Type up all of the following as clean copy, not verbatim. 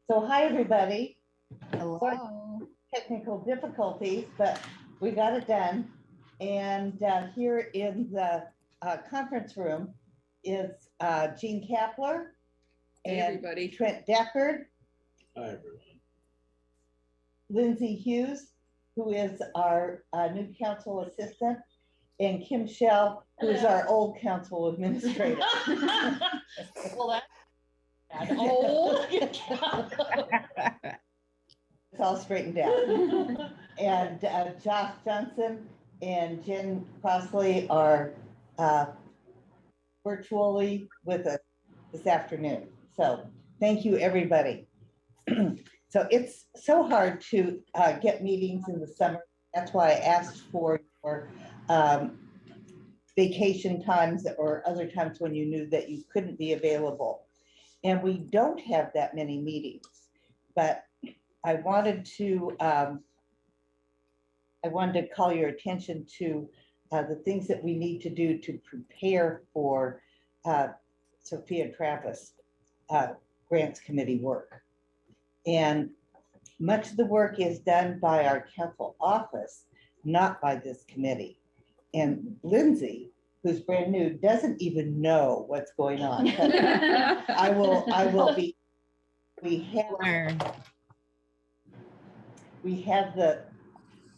So hi, everybody. Hello. Technical difficulties, but we got it done. And here in the conference room is Jean Kapler Hey, and everybody. Trent Deckard, Hi, everyone. Lindsay Hughes, who is our new council assistant, and Kim Shell, who is our old council administrator. Well, that's old. It's all straightened out. And Josh Johnson and Jen Crossley are virtually with us this afternoon. So thank you, everybody. So it's so hard to get meetings in the summer. That's why I asked for vacation times or other times when you knew that you couldn't be available. And we don't have that many meetings, but I wanted to call your attention to the things that we need to do to prepare for Sophia Travis Grants Committee work. And much of the work is done by our council office, not by this committee. And Lindsay, who's brand new, doesn't even know what's going on. I will be, we have the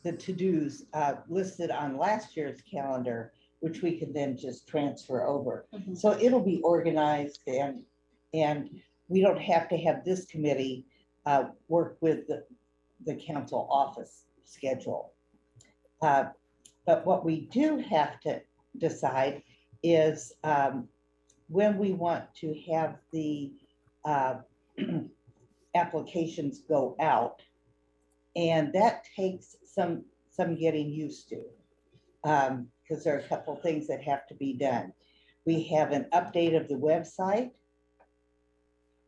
to-dos listed on last year's calendar, which we can then just transfer over. Mm-hmm. So it'll be organized and we don't have to have this committee work with the council office schedule. But what we do have to decide is when we want to have the applications go out. And that takes some getting used to because there are a couple of things that have to be done. We have an update of the website.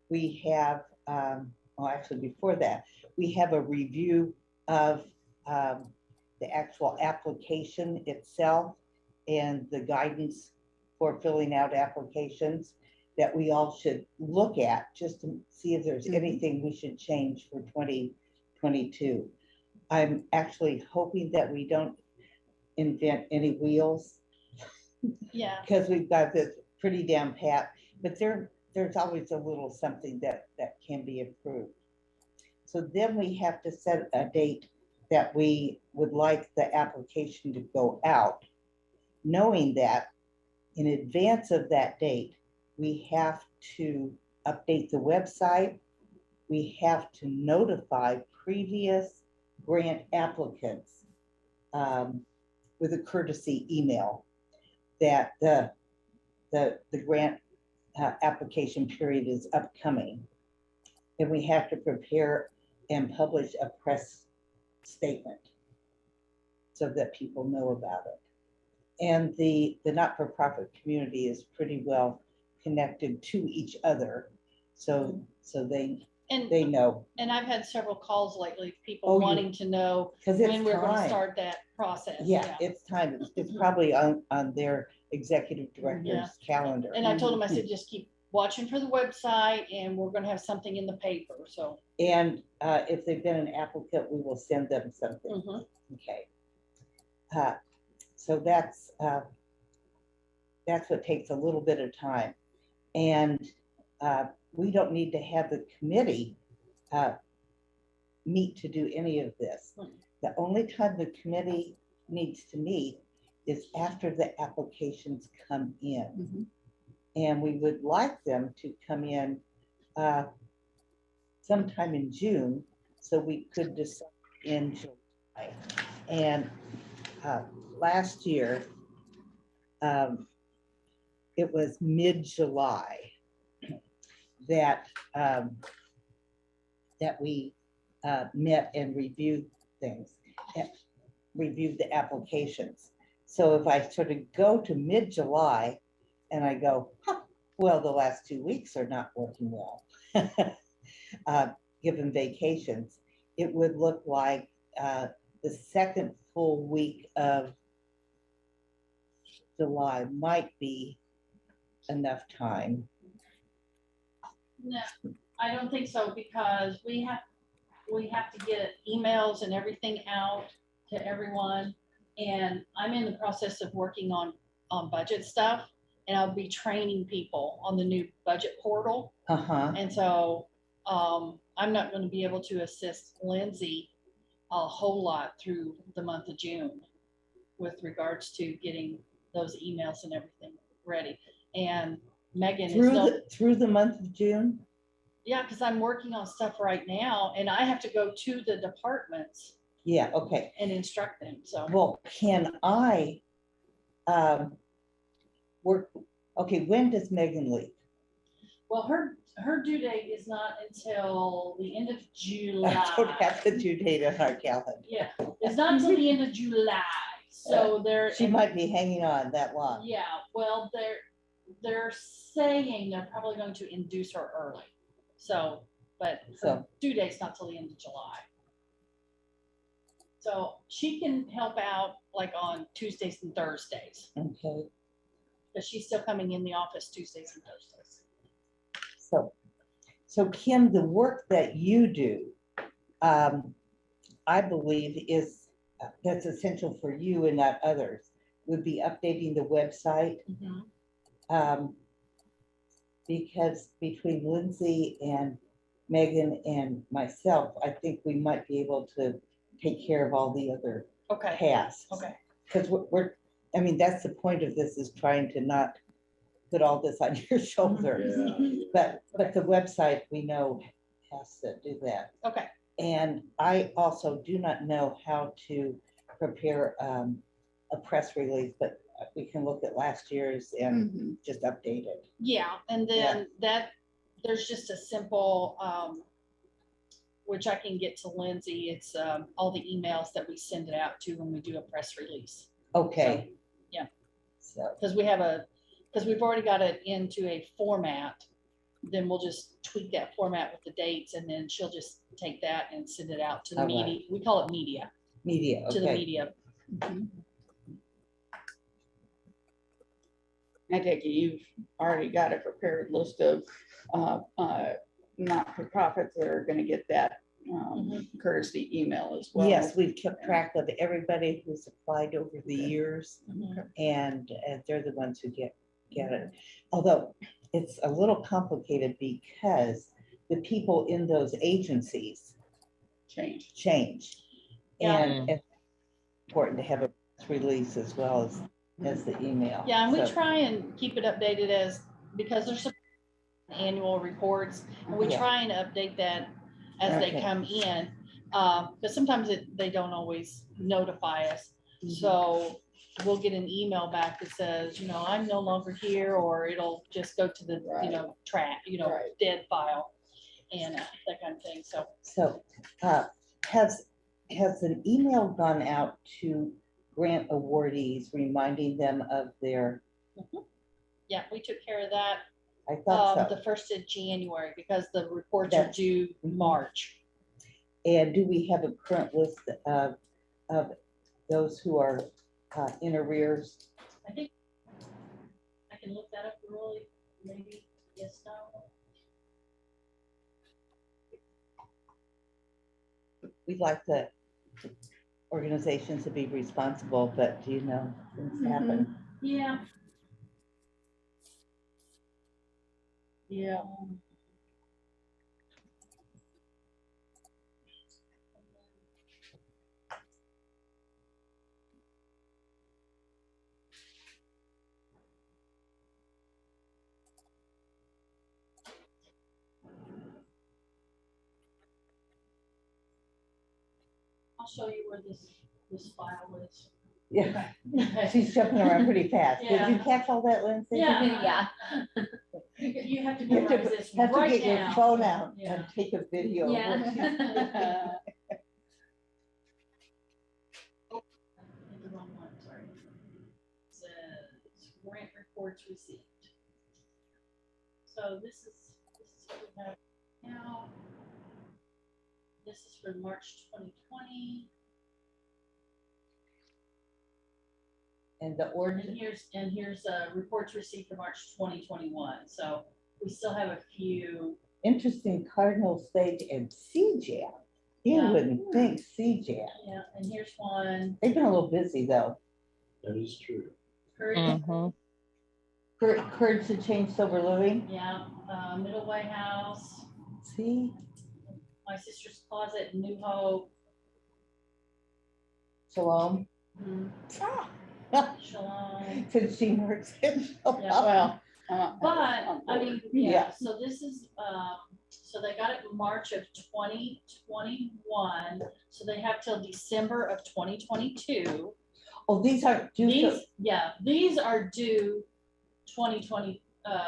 We have, actually before that, we have a review of the actual application itself and the guidance for filling out applications that we all should look at just to see if there's anything we should change for 2022. I'm actually hoping that we don't invent any wheels. Yeah. Because we've got this pretty damn pat, but there's always a little something that can be improved. So then we have to set a date that we would like the application to go out, knowing that in advance of that date, we have to update the website. We have to notify previous grant applicants with a courtesy email that the grant application period is upcoming. And we have to prepare and publish a press statement so that people know about it. And the not-for-profit community is pretty well connected to each other. So they know. And I've had several calls lately, people wanting to know when we're going to start that process. Yeah, it's time. It's probably on their executive director's calendar. And I told them, I said, just keep watching for the website and we're going to have something in the paper. So. And if they've been an applicant, we will send them something. Mm-hmm. Okay. So that's what takes a little bit of time. And we don't need to have the committee meet to do any of this. The only time the committee needs to meet is after the applications come in. Mm-hmm. And we would like them to come in sometime in June so we could decide in July. And last year, it was mid-July that we met and reviewed things, reviewed the applications. So if I sort of go to mid-July and I go, well, the last 2 weeks are not working well, given vacations, it would look like the second full week of July might be enough time. No, I don't think so, because we have to get emails and everything out to everyone. And I'm in the process of working on budget stuff, and I'll be training people on the new budget portal. Uh-huh. And so, I'm not gonna be able to assist Lindsay a whole lot through the month of June with regards to getting those emails and everything ready. And Megan is Through the month of June? yeah, because I'm working on stuff right now, and I have to go to the departments Yeah, okay. and instruct them, so. Well, can I work, okay, when does Megan leave? Well, her due date is not until the end of July. I don't have the due date on our calendar. Yeah, it's not until the end of July, so they're. She might be hanging on that long. Yeah, well, they're saying they're probably going to induce her early, so, but her due date's not till the end of July. So she can help out like on Tuesdays and Thursdays, Okay, but she's still coming in the office Tuesdays and Thursdays. so Kim, the work that you do, I believe that's essential for you and not others, would be updating the website. Because between Lindsay and Megan and myself, I think we might be able to take care of all the other tasks. Okay. Because I mean, that's the point of this, is trying to not put all this on your shoulders. Yeah. But the website, we know, has to do that. Okay. And I also do not know how to prepare a press release, but we can look at last year's and just update it. Yeah, and then there's just a simple, which I can get to Lindsay. It's all the emails that we send it out to when we do a press release. Okay. So, yeah. So. Because we've already got it into a format, then we'll just tweak that format with the dates, and then she'll just take that and send it out to the media. Right. We call it media. Media, okay. To the media. I take it you've already got a prepared list of not-for-profits that are gonna get that courtesy email as well. Yes, we've kept track of everybody who's applied over the years, and they're the ones who get it. Although it's a little complicated because the people in those agencies change. And it's important to have a release as well as the email. Yeah, and we try and keep it updated because there's some annual reports, and we try and update that as they come in. But sometimes they don't always notify us. So we'll get an email back that says, I'm no longer here, or it'll just go to the, dead file and that kind of thing. So has an email gone out to grant awardees, reminding them of their? Yeah, we took care of that. I thought so. The 1st of January, because the reports are due March. And do we have a current list of those who are in arrears? I think I can look that up really, maybe, yes, no. We'd like the organizations to be responsible, but things happen. Yeah. Yeah. I'll show you where this file is. Yeah, she's jumping around pretty fast. Yeah. Did you catch all that, Lindsay? Yeah. You have to memorize this have right to get now. your phone out Yeah. and take a video. Of what she's doing. Oh, I hit the wrong one, sorry. It says grant reports received. So this is what we have now. This is for March 2020. And the ordinance. And here's reports received for March 2021. So we still have a few interesting Cardinal State and CJAM. You Yeah. wouldn't think CJAM. Yeah, and here's one. They've been a little busy though. That is true. Curry, Courage to Change Sober Living. yeah, Middle White House, See, My Sister's Closet, New Hope. Shalom. Mhm. Shalom. Since she works in Shalom. Yeah, Well. But, I mean, Yeah. yeah, so this is, so they got it in March of 2021, so they have till December of 2022. Oh, these aren't due to, These, yeah, these are due 2020,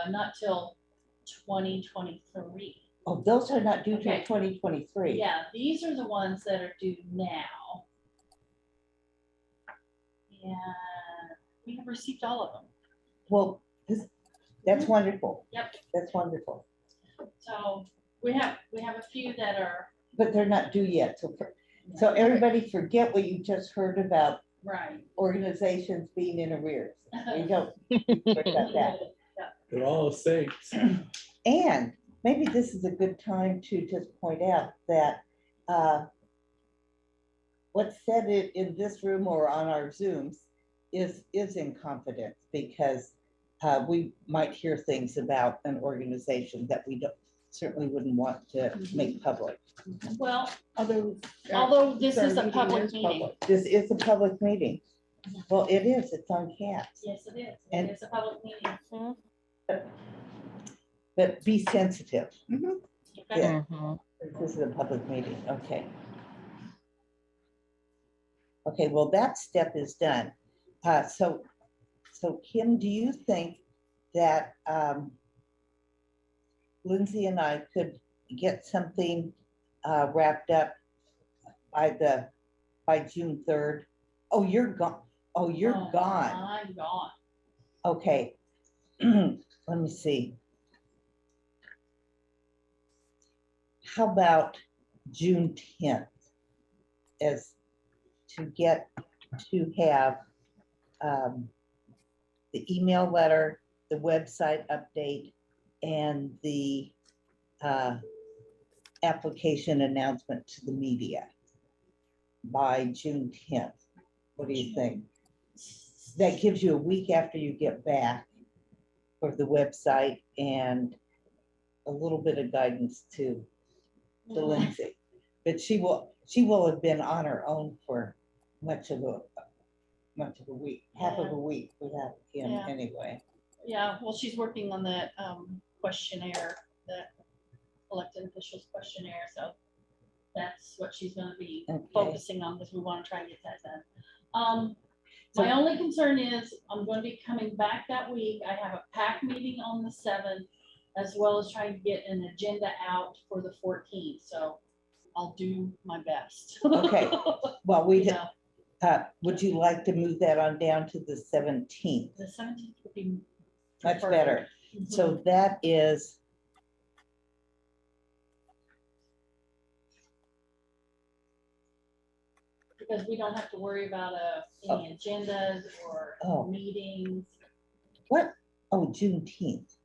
not till 2023. oh, those are not due till Okay. 2023. Yeah, these are the ones that are due now. And we have received all of them. Well, that's wonderful. Yep. That's wonderful. So we have a few that are, But they're not due yet. So everybody forget what you just heard about right. organizations being in arrears. We don't forget that. They're all saints. And maybe this is a good time to just point out that what's said in this room or on our Zooms is in confidence, because we might hear things about an organization that we certainly wouldn't want to make public. Well, Although this is a meeting public is meeting. public. This is a public meeting. Well, it is, it's on cats. Yes, it is. And- It's a public meeting. But be sensitive. Okay. Yeah. This is a public meeting, okay. Okay, well, that step is done. So Kim, do you think that Lindsay and I could get something wrapped up by June 3rd? Oh, you're gone. Oh, you're Oh, gone. I'm gone. Okay. Let me see. How about June 10th as to get to have the email letter, the website update, and the application announcement to the media by June 10th. What do you think? That gives you a week after you get back for the website and a little bit of guidance to Lindsay. But she will have been on her own for much of a week, half of a week without him Yeah. anyway. Yeah, well, she's working on that questionnaire, that elected officials questionnaire, so that's what she's gonna be Okay. focusing on, because we wanna try and get that done. So- My only concern is, I'm gonna be coming back that week. I have a PAC meeting on the 7th, as well as trying to get an agenda out for the 14th, so I'll do my best. Okay. Well, Yeah. would you like to move that on down to the 17th? The 17th would be Much preferred. better. Mhm. So that is. Because we don't have to worry about any agendas or Oh. meetings. What? Oh, Juneteenth.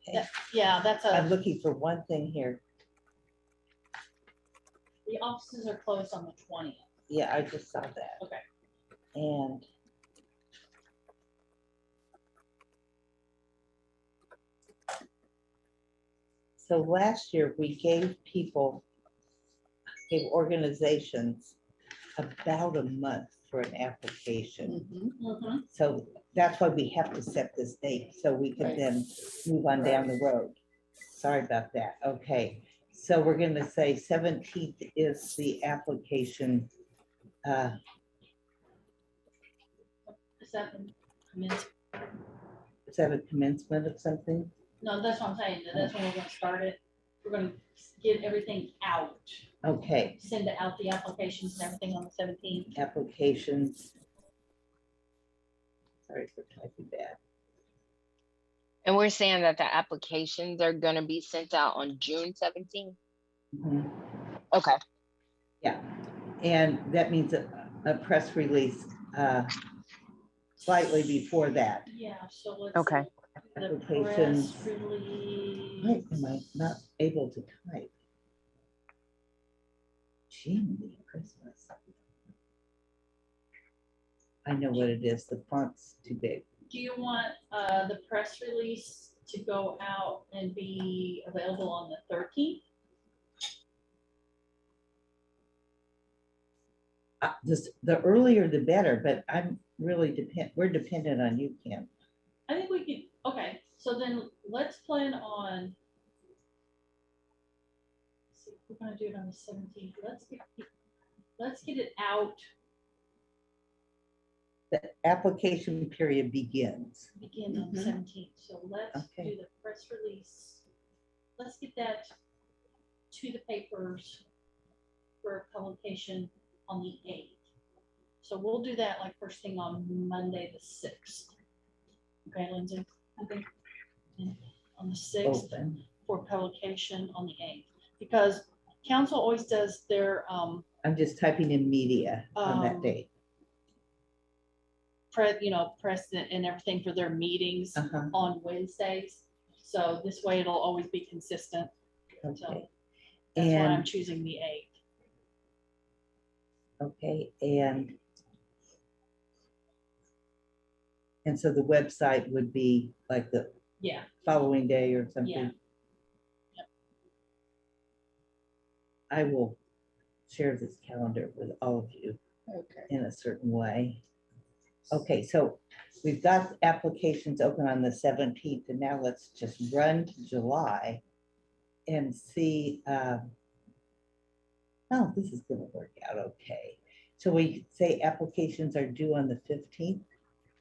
Okay, Yeah, that's I'm looking for one thing here. the offices are closed on the 20th. Yeah, I just saw that. Okay. And so last year we gave organizations about a month for an application. Mhm. So that's why we have to set this date, so we can Right. then move on down the road. Sorry about that. Okay, so we're gonna say 17th is the application. Is that the commence- Is that a commencement of something? No, that's what I'm saying. That's when we're gonna start it. We're gonna get everything out, Okay, send out the applications and everything on the 17th. applications. Sorry for typing that. And we're saying that the applications are gonna be sent out on June 17th? Mhm. Okay. Yeah, and that means a press release slightly before that. Yeah, so let's. Okay. see. The Applications. press release. Why am I not able to type? Jiminy Christmas. I know what it is. The font's too big. Do you want the press release to go out and be available on the 13th? The earlier the better, but I'm really we're dependent on you, Kim. I think we could, okay, so then let's plan on. See, if we're gonna do it on the 17th, let's get it out, The application period begins. begin on the Mhm. 17th, so let's Okay. do the press release. Let's get that to the papers for publication on the 8th. So we'll do that like first thing on Monday, the 6th. Okay, Lindsay? Okay. On the 6th Open. for publication on the 8th, because council always does their I'm just typing in media on that date. press and everything for their meetings Uh-huh. on Wednesdays. So this way it'll always be consistent. Okay. So that's why I'm And, choosing the 8th. okay, and so the website would be like the Yeah, following day or yeah. something? I will share this calendar with all of you Okay. in a certain way. Okay, so we've got applications open on the 17th, and now let's just run to July and see. Oh, this is gonna work out okay. So we say applications are due on the 15th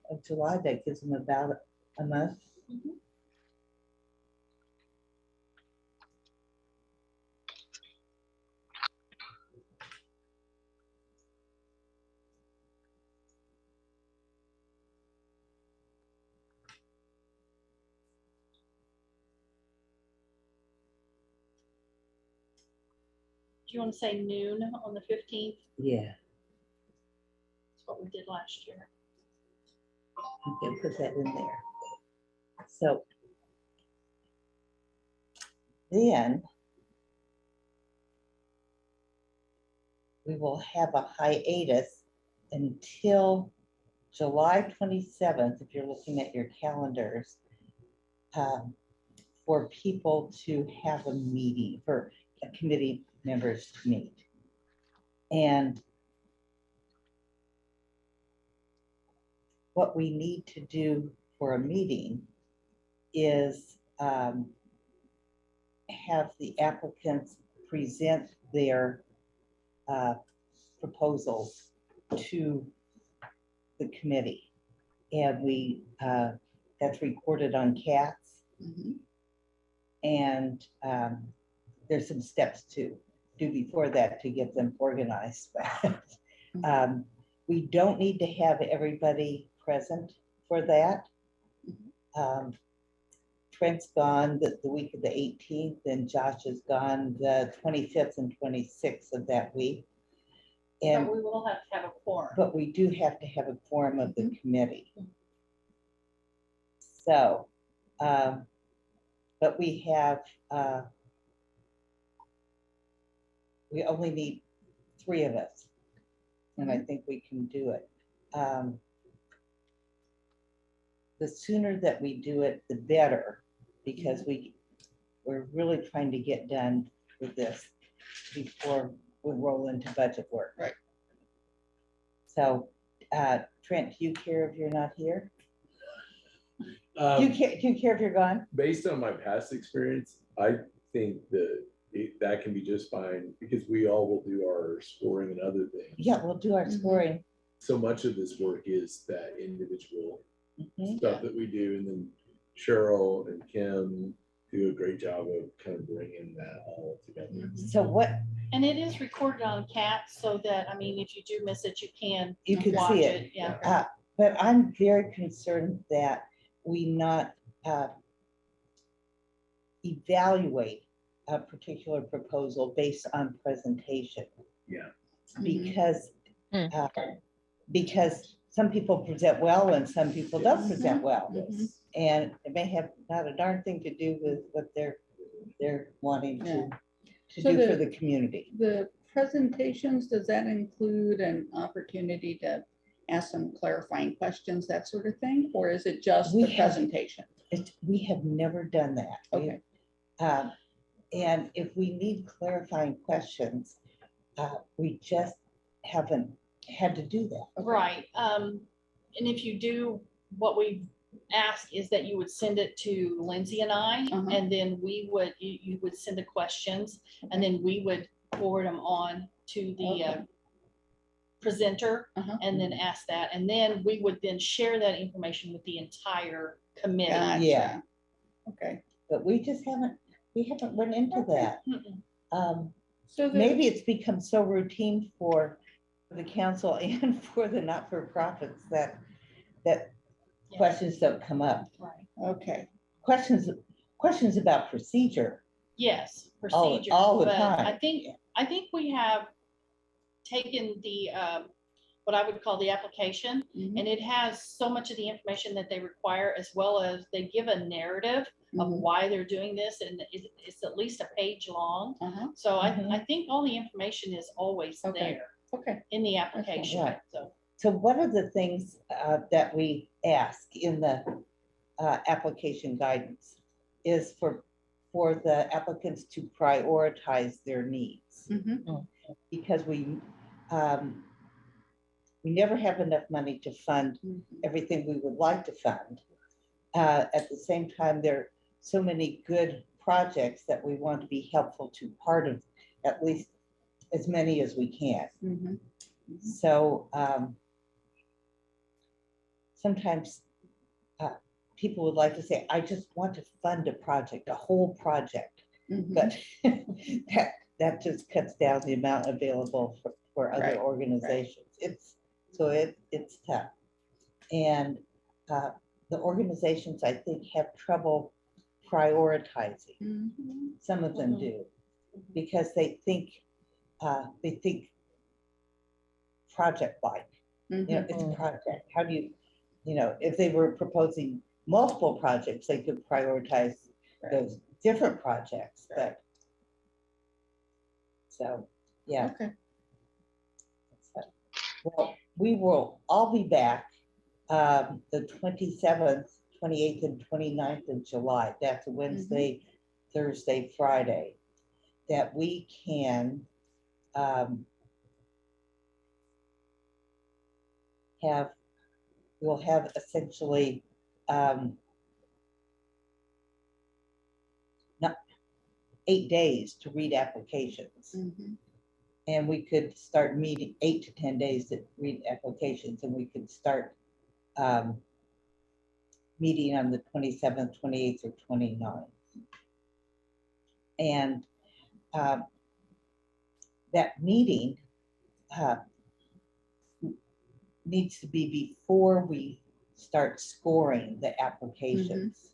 of July. That gives them about a month. Mhm. Do you want to say noon on the 15th? Yeah, That's what we did last year. okay, put that in there. So then we will have a hiatus until July 27th, if you're looking at your calendars, for people to have a meeting, for committee members to meet. And what we need to do for a meeting is have the applicants present their proposals to the committee. And that's recorded on CATS. Mhm. And there's some steps to do before that to get them organized. We don't need to have everybody present for that. Trent's gone the week of the 18th, and Josh is gone the 25th and 26th of that week. And But we will have to have a quorum. but we do have to have a quorum of the committee. So, but we have, we only need 3 of us, and I think we can do it. The sooner that we do it, the better, because we're really trying to get done with this before we roll into budget work. Right. So, Trent, do you care if you're not here? Do you care if you're gone? Based on my past experience, I think that can be just fine because we all will do our scoring and other things. Yeah, we'll do our scoring. So much of this work is that individual Mhm. stuff that we do, and then Cheryl and Kim do a great job of kind of bringing that all together. So what, And it is recorded on CAT so that, I mean, if you do miss it, you can you can watch see it. it. Yeah. But I'm very concerned that we not evaluate a particular proposal based on presentation. Yeah. Because, Hmm. because some people present well and some people don't present well. Yes. And it may have not a darn thing to do with what they're they're wanting Yeah. to So do for the community. The presentations, does that include an opportunity to ask some clarifying questions, that sort of thing? Or is it just We the have- presentation? We have never done that. Okay. And if we need clarifying questions, we just haven't had to do that. Right, and if you do, what we ask is that you would send it to Lindsay and I, Uh-huh. and then you would send the questions, and then we would forward them on to the Okay. presenter, Uh-huh. and then ask that, and then we would then share that information with the entire committee. Gotcha. Yeah. Okay. But we haven't run into that. Mm-mm. So Maybe it's become so routine for the council and for the not-for-profits that Yeah. questions don't come up. Right, okay. Questions about procedure. yes, All procedure. the but time. I think we have taken the, what I would call the application, Mhm. and it has so much of the information that they require, as well as they give a narrative of Mhm. why they're doing this, and it's at least a page long. Uh-huh. So Mhm. I think all the information is always Okay. there Okay. in the application, Right. so. So one of the things that we ask in the application guidance is for the applicants to prioritize their needs, Mhm. because we never have enough money to fund Mhm. everything we would like to fund. At the same time, there are so many good projects that we want to be helpful to part of at least as many as we can. Mhm. So sometimes people would like to say, I just want to fund a project, a whole project, Mhm. but that just cuts down the amount available for other Right, organizations. It's tough. And the organizations, I think, have trouble prioritizing. Mhm. Some of them Mhm. do, because they think project-like. Mhm. It's a project. How do you, if they were proposing multiple projects, they could prioritize Right. those different projects, Right. but so, yeah. Okay. Well, we will all be back the 27th, 28th, and 29th of July. That's a Wednesday, Thursday, Friday, that we can we'll have essentially not 8 days to read applications. Mhm. And we could start meeting 8 to 10 days to read applications, and we could start meeting on the 27th, 28th, or 29th. And that meeting needs to be before we start scoring the applications.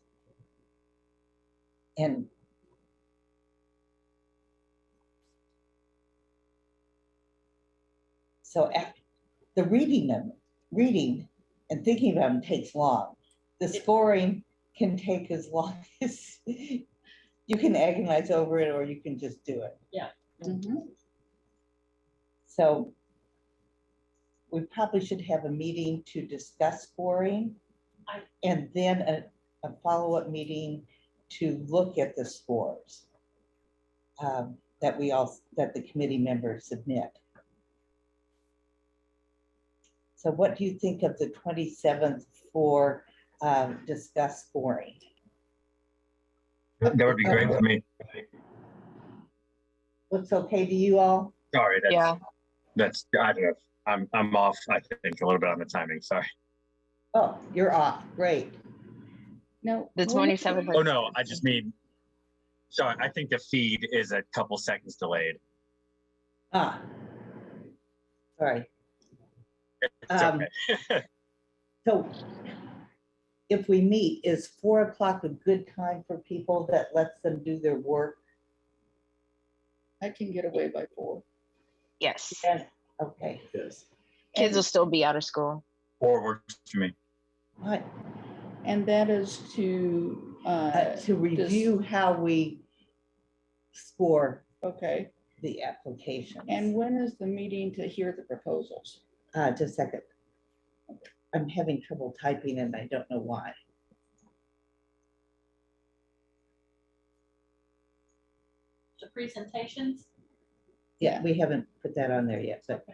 And so the reading and thinking about them takes long. The scoring can take as long as you can agonize over it, or you can just do it. Mhm. So we probably should have a meeting to discuss scoring, and then a follow-up meeting to look at the scores that the committee members submit. So what do you think of the 27th for discuss scoring? That would be great for me. Looks okay to you all? Sorry, Yeah. that's I don't know. I'm off, I think, a little bit on the timing. Sorry. Oh, you're off. Great. No. The 27th. Oh no, I just mean sorry, I think the feed is a couple seconds delayed. Sorry. It's okay. So if we meet, is 4 o'clock a good time for people that lets them do their work? I can get away by 4. Yes. Yes. Okay. Yes. Kids will still be out of school. 4 works for me. What? And that is to To review how we score Okay, the applications. and when is the meeting to hear the proposals? Just a second. I'm having trouble typing and I don't know why. The presentations, Yeah, we haven't put that on there yet, but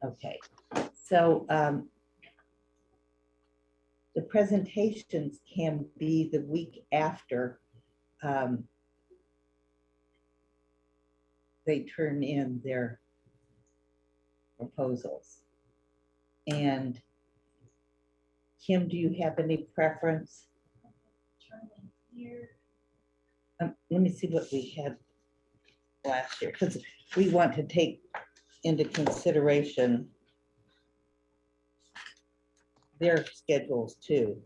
okay. So the presentations can be the week after they turn in their proposals. And Kim, do you have any preference? here, Let me see what we had last year, because we want to take into consideration their schedules too.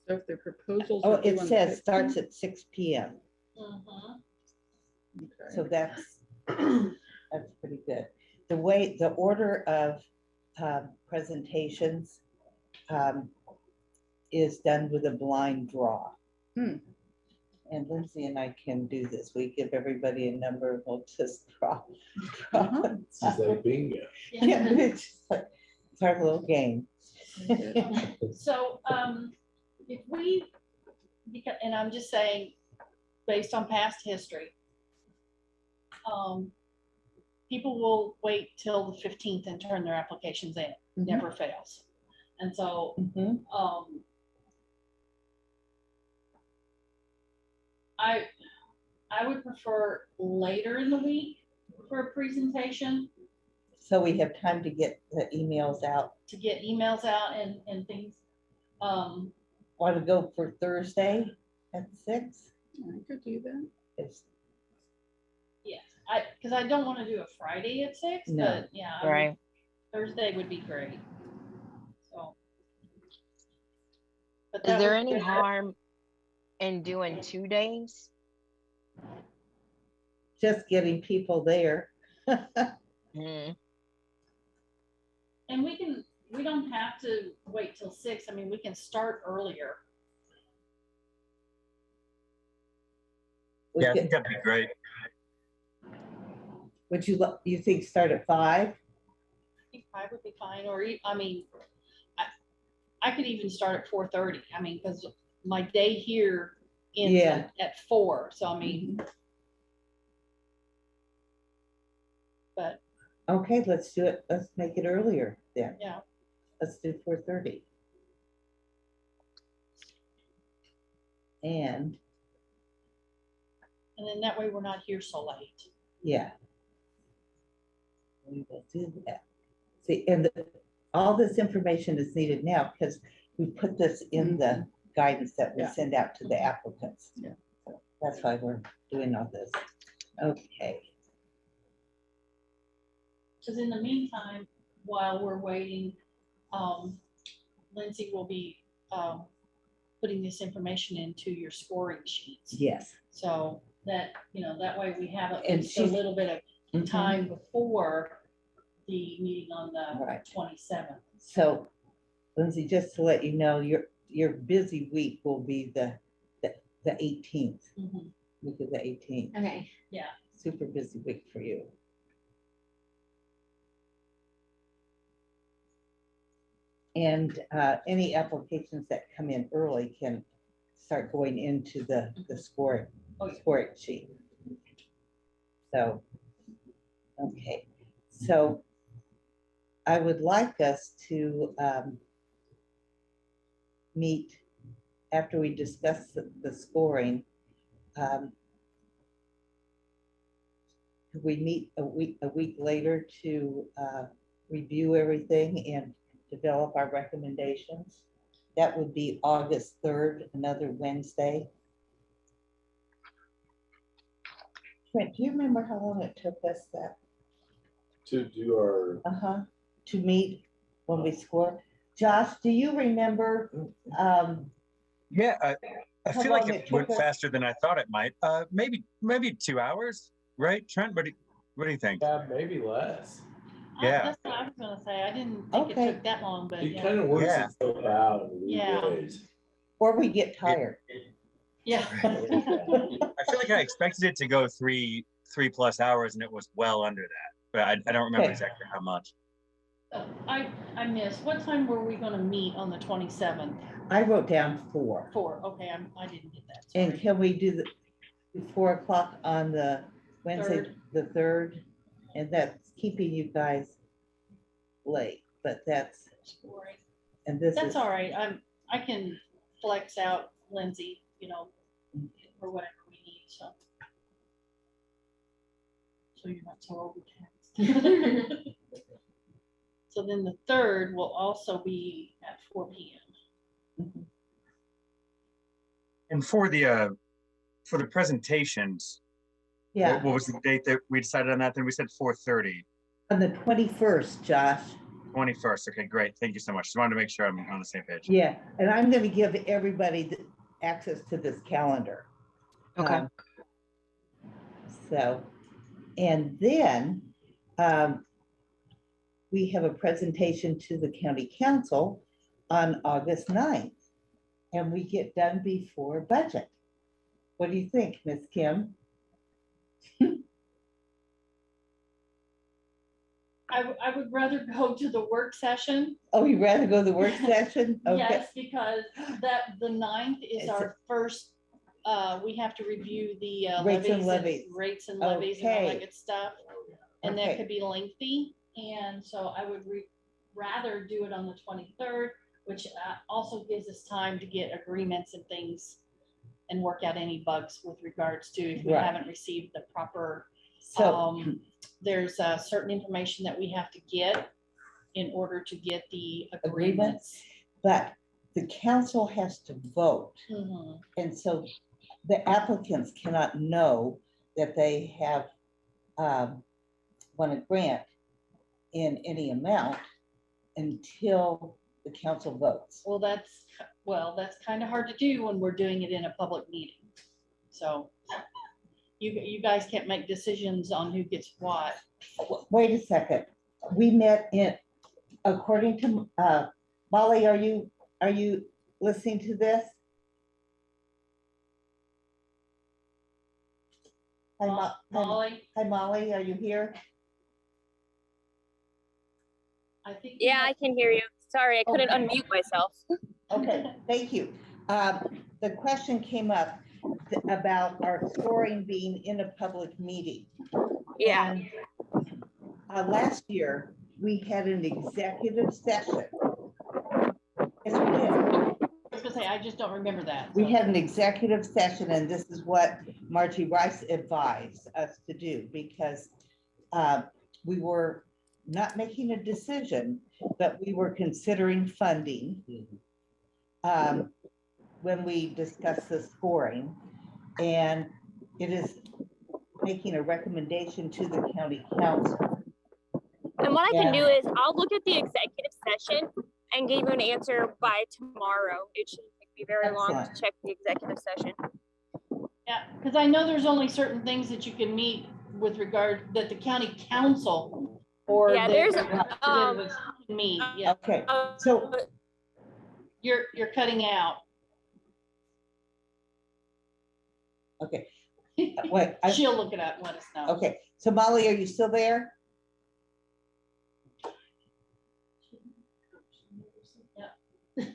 So if the proposals. Oh, are due it on the says starts 15th? at 6 p.m. Okay. So that's pretty good. The way, the order of presentations is done with a blind draw. Hmm. And Lindsay and I can do this. We give everybody a number, we'll just draw. Uh-huh. This is like bingo. Yeah, it's just like, it's our little game. So, if we, because, and I'm just saying, based on past history, people will wait till the 15th and turn their applications in, never fails. And so, Mhm. I would prefer later in the week for a presentation, So we have time to get the emails out. to get emails out and things. Want to go for Thursday at 6? I could do that. It's, Yes, because I don't want to do a Friday at 6, No. but yeah, I would- Right. Thursday would be great. So. But Is that there would- any harm in doing 2 days? just getting people there. Hmm. And we don't have to wait till 6. I mean, we can start earlier. Would Yeah, I you- think that'd be great. Would you think start at 5? I think 5 would be fine, or, I mean, I could even start at 4:30. I mean, because my day here ends Yeah. at 4, so I mean, but Okay, let's do it. Let's make it earlier then. yeah, Let's do 4:30. And then that way we're not here so late. yeah. We will do that. See, and all this information is needed now because we put this in the guidance that we Yeah. send out to the applicants. Yeah. So that's why we're doing all this. Okay. Because in the meantime, while we're waiting, Lindsay will be putting this information into your scoring sheets. Yes. So that, that way we have at And least a she's- little bit of time before the meeting on the Right. 27th. So Lindsay, just to let you know, your busy week will be the 18th, week of the 18th. Okay. Super busy week for you. And any applications that come in early can start going into the scoring sheet. So, okay, so I would like us to meet after we discuss the scoring. Could we meet a week later to review everything and develop our recommendations? That would be August 3rd, another Wednesday. Trent, do you remember how long it took us To do our, to meet when we score? Josh, do you remember Yeah, I How feel like long it it went took us? faster than I thought it might. Maybe 2 hours, right? Trent, what do you think? Yeah, maybe less. Yeah. That's what I was gonna say. I didn't think it Okay. took that long, but It yeah. kind of works Yeah. itself out in weird Yeah. ways. Or we get tired. Yeah. I feel like I expected it to go 3+ hours, and it was well under that. But I don't remember Okay. exactly how much. I missed. What time were we gonna meet on the 27th? I wrote down 4. 4, okay, I didn't get that. And Sorry. can we do the 4 o'clock on the Wednesday, the 3rd? And that's keeping you guys late, but that's, and this That's is, all right. I can flex out Lindsay, or whatever we need, so. So you're not so overtaxed. So then the 3rd will also be at 4 p.m. And for the presentations, yeah, what was the date that we decided on that? Then we said 4:30. on the 21st, Josh. 21st. Okay, great. Thank you so much. Just wanted to make sure I'm on the same page. Yeah, and I'm gonna give everybody access to this calendar. Okay. So, and then we have a presentation to the county council on August 9th, and we get done before budget. What do you think, Miss Kim? I would rather go to the work session. Oh, you'd rather go to the work session? Okay. Yes, because the 9th is our first, we have to review the Rates and levies. rates and levies and all that Okay. good stuff. And that Okay. could be lengthy. And so I would rather do it on the 23rd, which also gives us time to get agreements and things and work out any bugs with regards to if we Right. haven't received the proper, So, there's certain information that we have to get in order to get the agreements, agreements. but the council has to vote. Mhm. And so the applicants cannot know that they have won a grant in any amount until the council votes. Well, that's kind of hard to do when we're doing it in a public meeting. So you guys can't make decisions on who gets what. Wait a second. We met according to, Molly, are you listening to this? Molly, Hi, Molly, are you here? I think. Yeah, I can hear you. Sorry, I couldn't unmute myself. Okay, thank you. The question came up about our scoring being in a public meeting. Yeah. And, last year, we had an executive session. Yes, we did. I was gonna say, I just don't remember that. We so. had an executive session, and this is what Margie Rice advised us to do, because we were not making a decision, but we were considering funding when we discussed the scoring. And it is making a recommendation to the county council. And what I can do is I'll look at the executive session and give you an answer by tomorrow. It shouldn't take me very long Excellent. to check the executive session. Yeah, because I know there's only certain things that you can meet with regard that the county council or Yeah, the there's, representatives can meet. Yeah, Okay, so you're cutting out. okay, wait. She'll look it up and let us know. Okay, so Molly, are you still there? Yeah.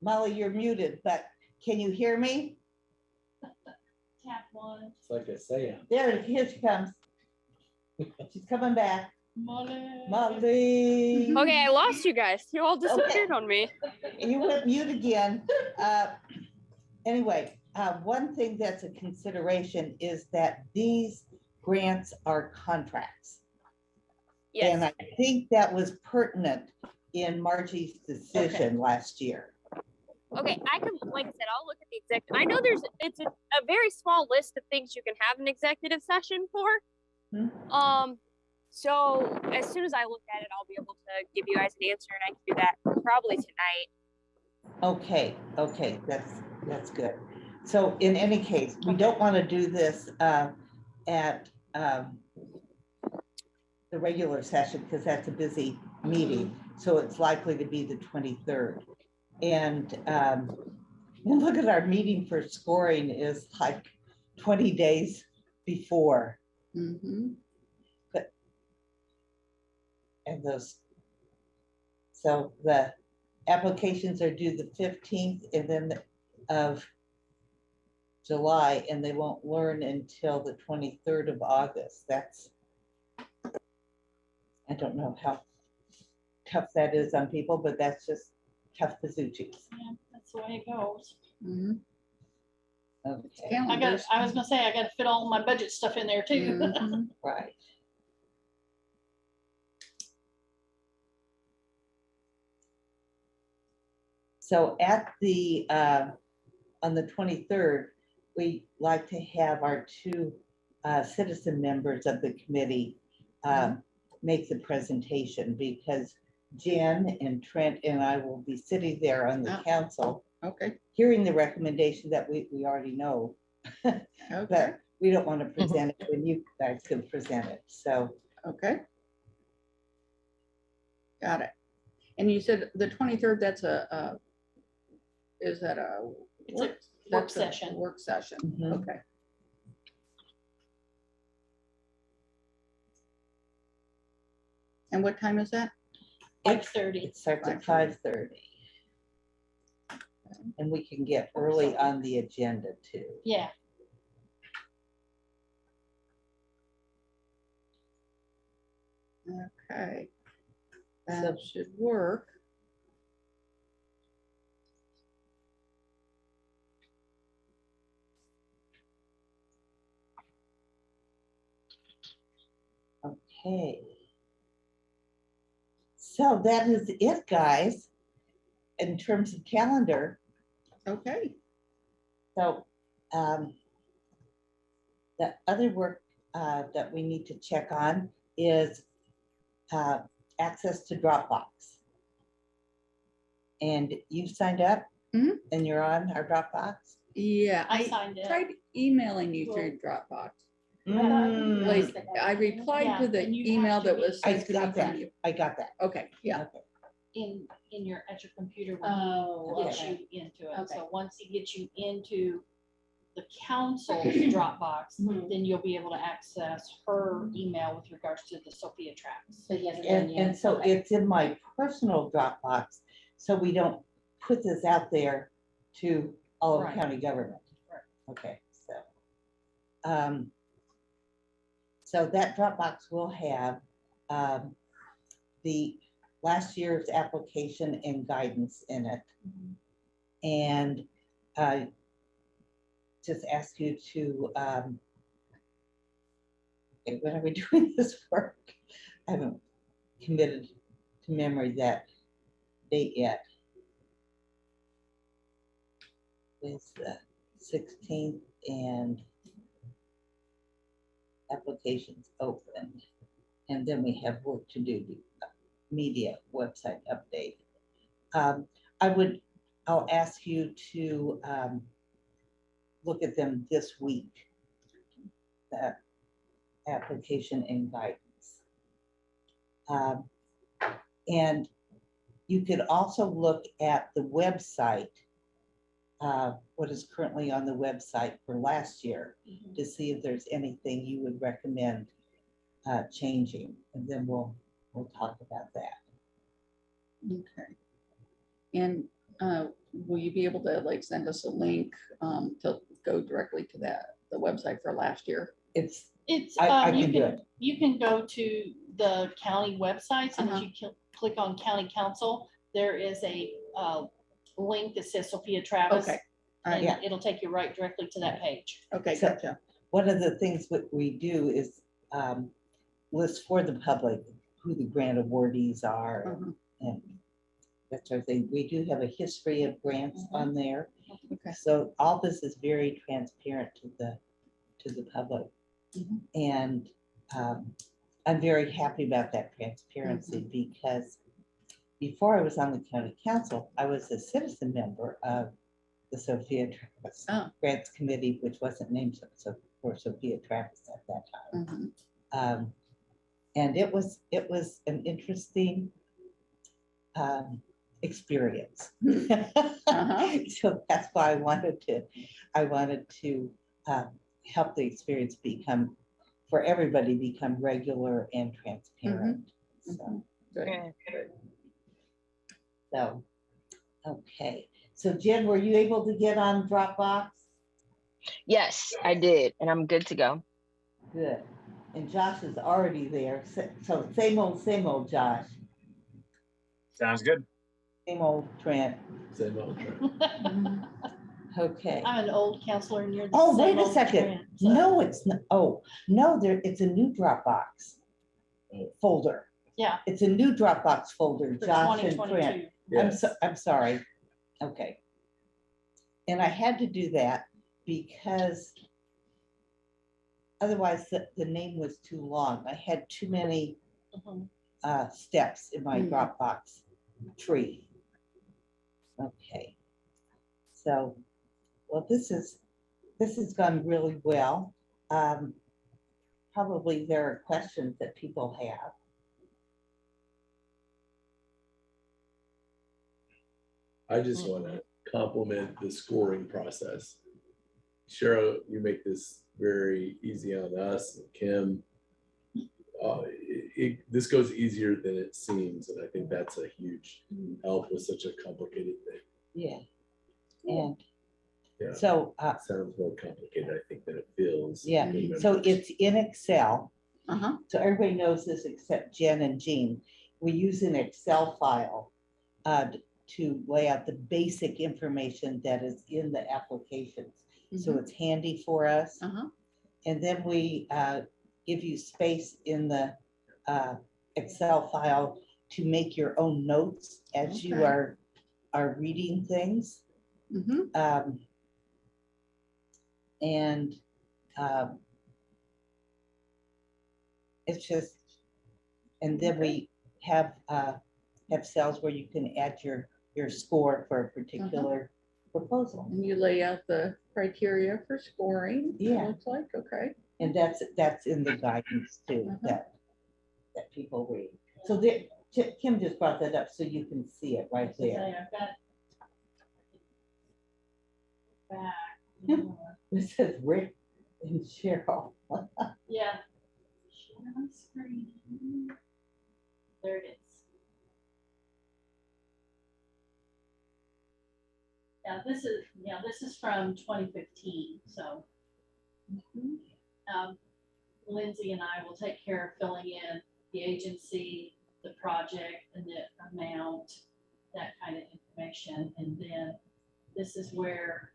Molly, you're muted, but can you hear me? Tap one. It's like I say, Here she comes. She's coming back. Molly. Molly. Okay, I lost you guys. You all disappeared on me. You went mute again. Anyway, one thing that's a consideration is that these grants are contracts. And Yes. I think that was pertinent in Margie's decision last year. Okay, I can, like I said, I'll look at the executive. I know it's a very small list of things you can have an executive session for. So as soon as I look at it, I'll be able to give you guys an answer, and I can do that probably tonight. Okay, that's good. So in any case, we don't want to do this at the regular session because that's a busy meeting. So it's likely to be the 23rd. And look at our meeting for scoring is like 20 days before. Mhm. And those, so the applications are due the 15th and then of July, and they won't learn until the 23rd of August. That's, I don't know how tough that is on people, but that's just tough pizzuchis. Yeah, that's the way it goes. Mhm. Okay, I was gonna say, I gotta fit all my budget stuff in there too. Mhm. right. So at the, on the 23rd, we like to have our two citizen members of the committee make the presentation because Jen and Trent and I will be sitting there on the Oh. council, Okay, hearing the recommendation that we already know, okay, but we don't want to present it when you guys can present it. So okay. Got it. And you said the 23rd, that's is that a? It's a work that's a session. Work session, Mhm. okay. And what time is that? 5:30. it starts at 5:30. And we can get early on the agenda too. Yeah, Okay. So- That should work. Okay. So that is it, guys, in terms of calendar. Okay, So the other work that we need to check on is access to Dropbox. And you signed up Mhm. and you're on our Dropbox? yeah, I I signed it. tried emailing you through Dropbox. Mm, Like, I replied to Yeah, the and you have email to that be- was I sent to me got from that. you. I got that. Okay, yeah, Okay. in your, at your computer Oh, when he gets okay. you into it. Okay. So once he gets you into the council's Dropbox, Mhm. then you'll be able to access her email with regards to the Sophia tracks. But he hasn't done yet. And so Okay. it's in my personal Dropbox, so we don't put this out there to all of Right. county government. Right. Okay, so that Dropbox will have the last year's application and guidance in it. And just ask you to, okay, when are we doing this work? I haven't committed to memory that date yet. It's the 16th and applications opened. And then we have work to do, the media website update. I'll ask you to look at them this week, the application and guidance. And you could also look at the website, what is currently on the website for last year, to see if there's anything you would recommend changing, and then we'll talk about that. okay. And will you be able to like send us a link to go directly to the website for last year? It's, It's, I can do it. you can go to the county websites and if Uh-huh. you click on county council, there is a link that says Sophia Travis. Okay, all right, And yeah. it'll take you right directly to that page. okay, So- gotcha. One of the things that we do is list for the public who the grant awardees are Uh-huh. and that sort of thing. We do have a history of grants on there. Okay. So all this is very transparent to the public. Mhm. And I'm very happy about that transparency because before I was on the county council, I was a citizen member of the Sophia Travis Oh. Grants Committee, which wasn't named for Sophia Travis at that time. Mhm. And it was an interesting experience. So that's why I wanted to help the experience for everybody become regular and transparent. So, Good. Good. so, okay. So Jen, were you able to get on Dropbox? Yes, I did, and I'm good to go. Good. And Josh is already there. So same old Josh, Sounds good. same old Trent. Same old track. Mhm. Okay. I'm an old counselor and you're the Oh, same wait a old second. Trent, so- No, it's not. Oh, no, it's a new Dropbox folder. Yeah. It's a new Dropbox folder, For Josh and Trent. 2022. Yes. I'm sorry. Okay. And I had to do that because otherwise the name was too long. I had too many Mhm. steps in my Mhm. Dropbox tree. Okay. So, well, this has gone really well. Probably there are questions that people have. I just want to compliment the scoring process. Cheryl, you make this very easy on us. Kim, this goes easier than it seems, and I think that's a huge help with such a complicated thing. Yeah. And Yeah. so, Sounds more complicated, I think, than it feels. yeah, to so members. it's in Excel. Uh-huh. So everybody knows this except Jen and Jean. We use an Excel file to lay out the basic information that is in the applications. So it's handy for us. Uh-huh. And then we give you space in the Excel file to make your own notes as you Okay. are reading things. Mhm. And it's just, and then we have cells where you can add your score for a particular proposal. And you lay out the criteria for scoring. It Yeah. looks like, okay. And that's in the guidance too, Uh-huh. that people read. So Kim just brought that up so you can see it right there. I've got back. It says Rick and Cheryl. Yeah. Share my screen. There it is. This is from 2015. So Lindsay and I will take care of filling in the agency, the project, and the amount, that kind of information. And then this is where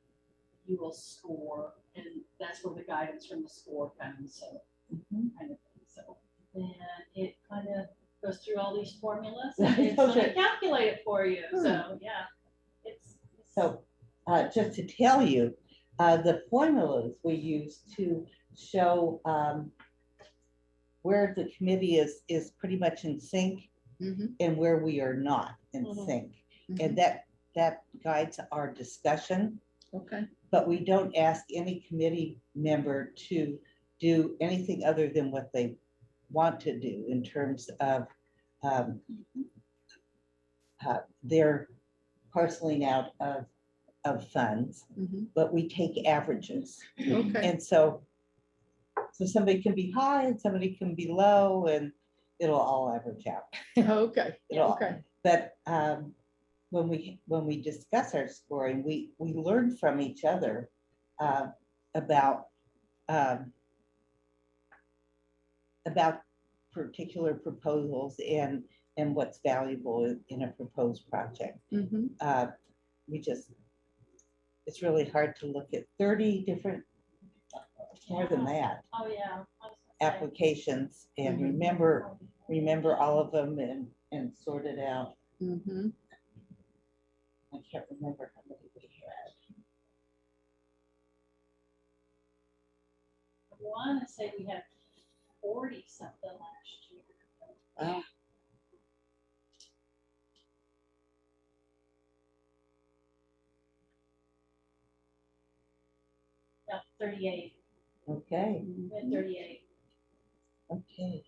you will score, and that's where the guidance from the score comes. So kind of thing. So then it kind of goes through all these formulas and it's going to calculate it for you. So yeah, it's so just to tell you, the formulas we use to show where the committee is pretty much in sync and where we are not in sync. And that guides our discussion. Okay. But we don't ask any committee member to do anything other than what they want to do in terms of their parceling out of funds, but we take averages. Okay. And so somebody can be high and somebody can be low and it'll all average out. Okay. Okay. But when we discuss our scoring, we learn from each other about particular proposals and what's valuable in a proposed project. It's really hard to look at 30 different, more than that. Oh yeah. Applications and remember all of them and sort it out. I can't remember how many we had. I want to say we had 40 something last year. 38, Okay, we had 38. okay.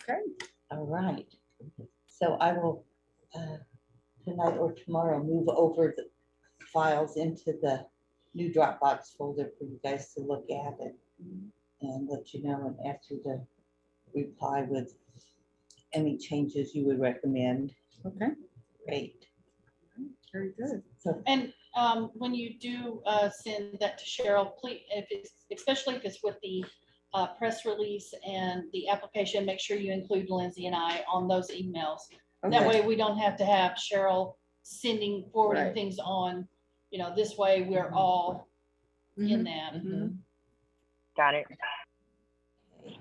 Okay. All right. So I will, tonight or tomorrow, move over the files into the new Dropbox folder for you guys to look at it and let you know and ask you to reply with any changes you would recommend. Okay, Great. very good. So, And when you do send that to Cheryl, please, if it's, especially if it's with the press release and the application, make sure you include Lindsay and I on those emails. That Okay. way we don't have to have Cheryl forwarding Right. things on, this way we're all in that. Mhm. Got it.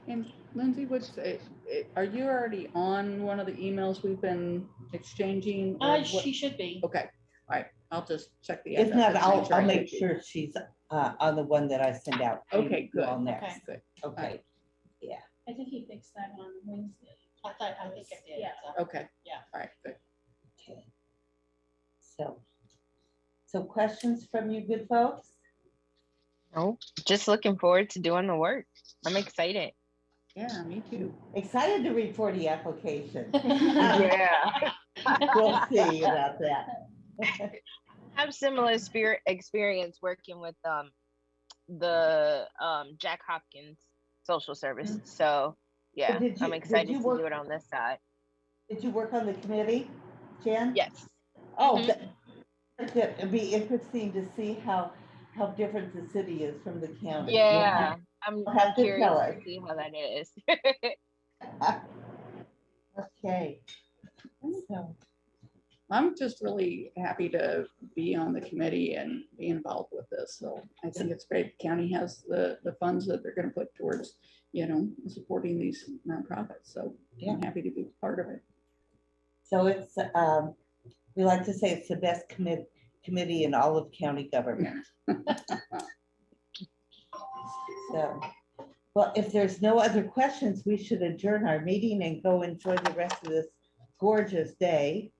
And Lindsay, are you already on one of the emails we've been exchanging? or what? She should be. Okay, all right, I'll just check the. if not, I'll I make did. sure she's on the one that I send out. to Okay, you good. On there. Okay. Good. Okay, I think he fixed that on Wednesday. I think I did. Yeah. Okay. Yeah. All right, good. okay. So questions from you good folks? Oh, just looking forward to doing the work. I'm excited. Yeah, me too. Excited to read for the application. Yeah. We'll see about that. Have similar experience working with the Jack Hopkins social service. So yeah, Did I'm you- excited did you to work- do it on this side. Did you work on the committee, Jen? Yes. Oh, Mhm. that, it'd be interesting to see how different the city is from the county. Yeah. I'm You'll have to curious tell to us. see how that is. Okay. So, I'm just really happy to be on the committee and be involved with this. So I think it's great. The county has the funds that they're going to put towards, supporting these nonprofits. So I'm happy to be part of it. so it's, we like to say it's the best committee in all of county government. So, well, if there's no other questions, we should adjourn our meeting and go enjoy the rest of this gorgeous day.